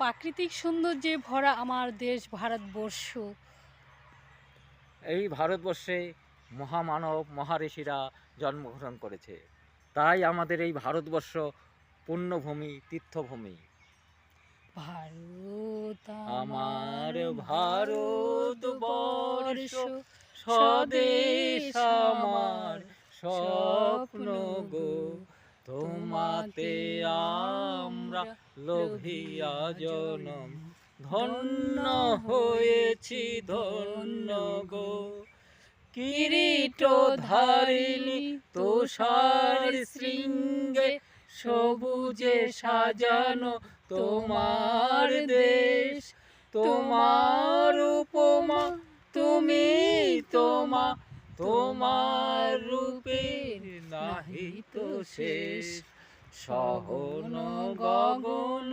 প্রাকৃতিক সৌন্দর্যে ভরা আমার দেশ ভারতবর্ষ। এই ভারতবর্ষে মহামানব মহাঋষিরা জন্মগ্রহণ করেছে, তাই আমাদের এই ভারতবর্ষ পুণ্যভূমি, তীর্থভূমি। ভারত আমার ভারতবর্ষ, ভারতবর্ষ স্বদেশ আমার স্বপ্ন গো, তোমাতে আমরা লোভিয়া জনম ধন্য হয়েছি ধন্য গো। কিরীট ধারিণী তুষার শৃঙ্গে সবুজে সাজানো তোমার দেশ, তোমার উপমা তুমি তোমা, তোমার রূপের নাহি তো শেষ। সহন গগন